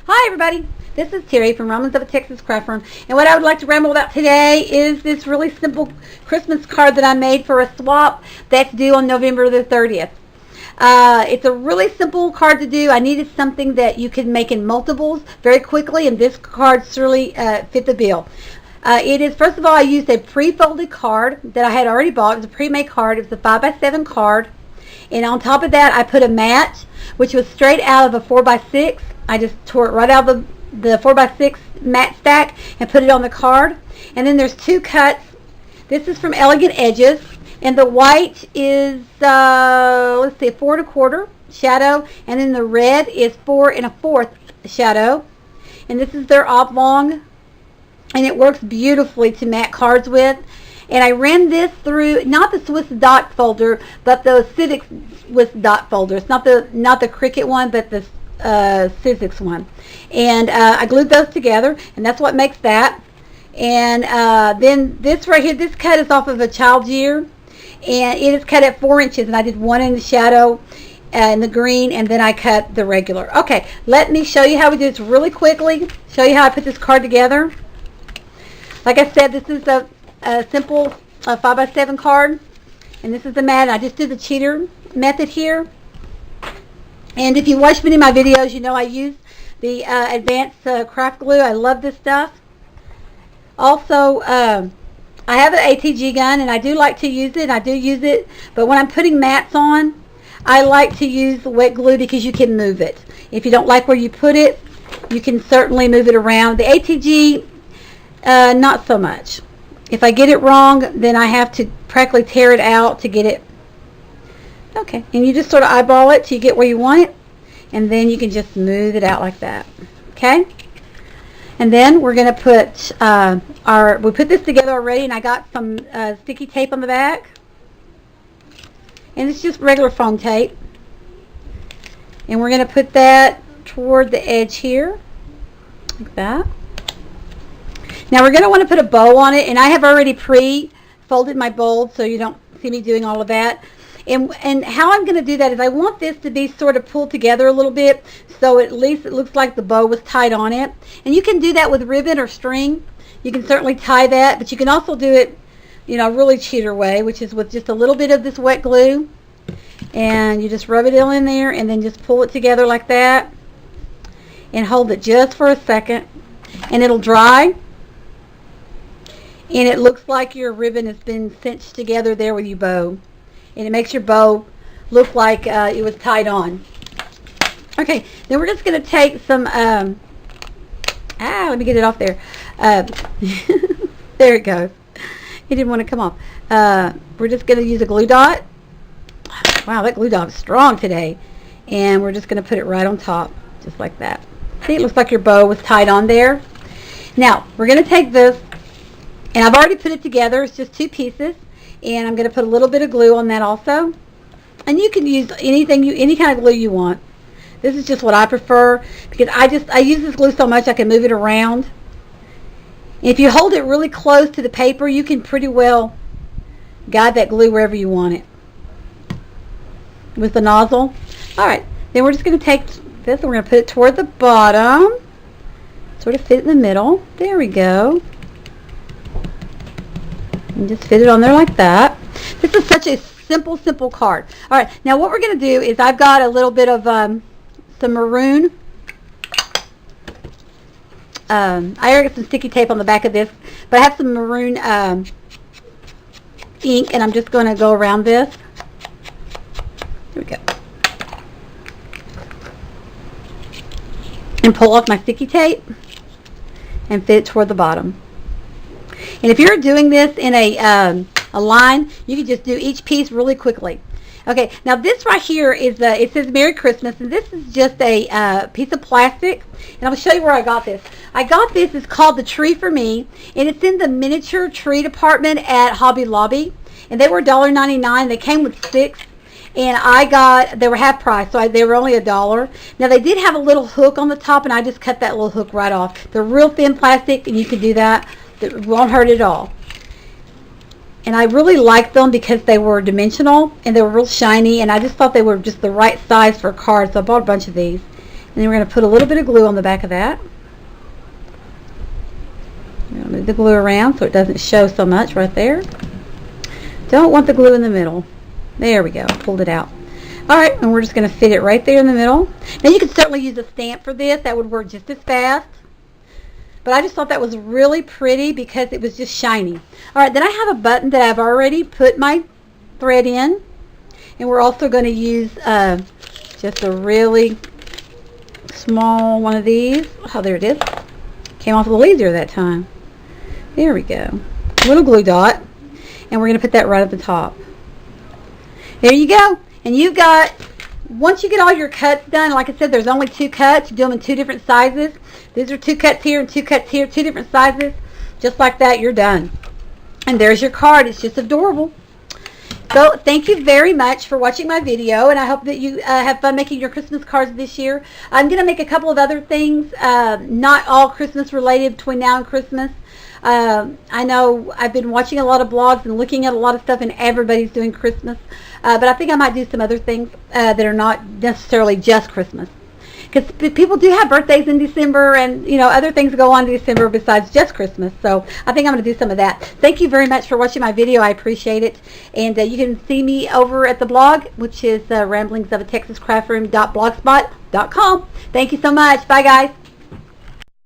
Hi everybody, this is Terry from Romans of a Texas Craft Room, and what I would like to ramble about today is this really simple Christmas card that I made for a swap that's due on November the 30th. It's a really simple card to do. I needed something that you can make in multiples very quickly, and this card surely fit the bill. It is, first of all, I used a pre-folded card that I had already bought. It was a pre-made card. It was a 5x7 card, and on top of that I put a mat, which was straight out of a 4x6. I just tore it right out of the 4x6 mat stack and put it on the card. And then there's two cuts. This is from Elegant Edges, and the white is let's see, 4 1/4 shadow, and then the red is 4 1/4 shadow. And this is their oblong, and it works beautifully to mat cards with. And I ran this through not the Swiss dot folder, but the Civic Swiss dot folder. It's not the Cricut one, but the Sizzix one, and I glued those together, and that's what makes that. And then this right here, this cut is off of a child's ear, and it is cut at 4 inches, and I did one in the shadow and the green, and then I cut the regular. Okay, let me show you how we do this really quickly, show you how I put this card together. Like I said, this is a simple 5x7 card, and this is the mat. I just did the cheater method here. And if you watch many of my videos, you know I use the advanced craft glue. I love this stuff. Also, I have an ATG gun, and I do like to use it. I do use it, but when I'm putting mats on, I like to use the wet glue because you can move it. If you don't like where you put it, you can certainly move it around. The ATG, not so much. If I get it wrong, then I have to practically tear it out to get it. Okay, and you just sort of eyeball it till you get where you want it, and then you can just smooth it out like that. Okay, and then we're going to put we put this together already, and I got some sticky tape on the back, and it's just regular foam tape, and we're going to put that toward the edge here like that. Now we're going to want to put a bow on it, and I have already pre-folded my bowl, so you don't see me doing all of that. And how I'm going to do that is I want this to be sort of pulled together a little bit, so at least it looks like the bow was tied on it. And you can do that with ribbon or string. You can certainly tie that, but you can also do it, you know, really cheater way, which is with just a little bit of this wet glue. And you just rub it in there, and then just pull it together like that. And hold it just for a second. And it'll dry. And it looks like your ribbon has been cinched together there with your bow. And it makes your bow look like it was tied on. Okay, then we're just going to take some, let me get it off there. There it goes. It didn't want to come off. We're just going to use a glue dot. Wow, that glue dot is strong today. And we're just going to put it right on top, just like that. See, it looks like your bow was tied on there. Now, we're going to take this, and I've already put it together. It's just 2 pieces. And I'm going to put a little bit of glue on that also. And you can use any kind of glue you want. This is just what I prefer, because I use this glue so much I can move it around. And if you hold it really close to the paper, you can pretty well guide that glue wherever you want it with the nozzle. Alright, then we're just going to take this and we're going to put it toward the bottom. Sort of fit in the middle. There we go. And just fit it on there like that. This is such a simple card. All right, now what we're going to do is I've got a little bit of some maroon. I already got some sticky tape on the back of this, but I have some maroon ink, and I'm just going to go around this. Here we go. And pull off my sticky tape and fit it toward the bottom. And if you're doing this in a line, you can just do each piece really quickly. Okay, now this right here is, it says Merry Christmas, and this is just a piece of plastic. And I'll show you where I got this. I got this, it's called the Tree for Me, and it's in the miniature tree department at Hobby Lobby. And they were $1.99. They came with 6. And they were half price, so they were only $1. Now they did have a little hook on the top, and I just cut that little hook right off. They're real thin plastic, and you can do that. It won't hurt at all. And I really liked them because they were dimensional, and they were real shiny, and I just thought they were just the right size for cards, so I bought a bunch of these. And then we're going to put a little bit of glue on the back of that. Move the glue around so it doesn't show so much right there. Don't want the glue in the middle. There we go. Pulled it out. Alright, and we're just going to fit it right there in the middle. Now you could certainly use a stamp for this. That would work just as fast. But I just thought that was really pretty because it was just shiny. Alright, then I have a button that I've already put my thread in. And we're also going to use just a really small one of these. Oh, there it is. Came off a little easier that time. There we go. Little glue dot. And we're going to put that right at the top. There you go. And you've got, once you get all your cuts done, like I said, there's only 2 cuts. You do them in 2 different sizes. These are 2 cuts here and 2 cuts here, 2 different sizes. Just like that, you're done. And there's your card. It's just adorable. So thank you very much for watching my video, and I hope that you have fun making your Christmas cards this year. I'm going to make a couple of other things, not all Christmas related between now and Christmas. I know I've been watching a lot of blogs and looking at a lot of stuff, and everybody's doing Christmas. But I think I might do some other things that are not necessarily just Christmas. Because people do have birthdays in December, and you know, other things go on in December besides just Christmas. So I think I'm going to do some of that. Thank you very much for watching my video. I appreciate it. And you can see me over at the blog, which is ramblingsofatexascraftroom.blogspot.com. Thank you so much. Bye, guys.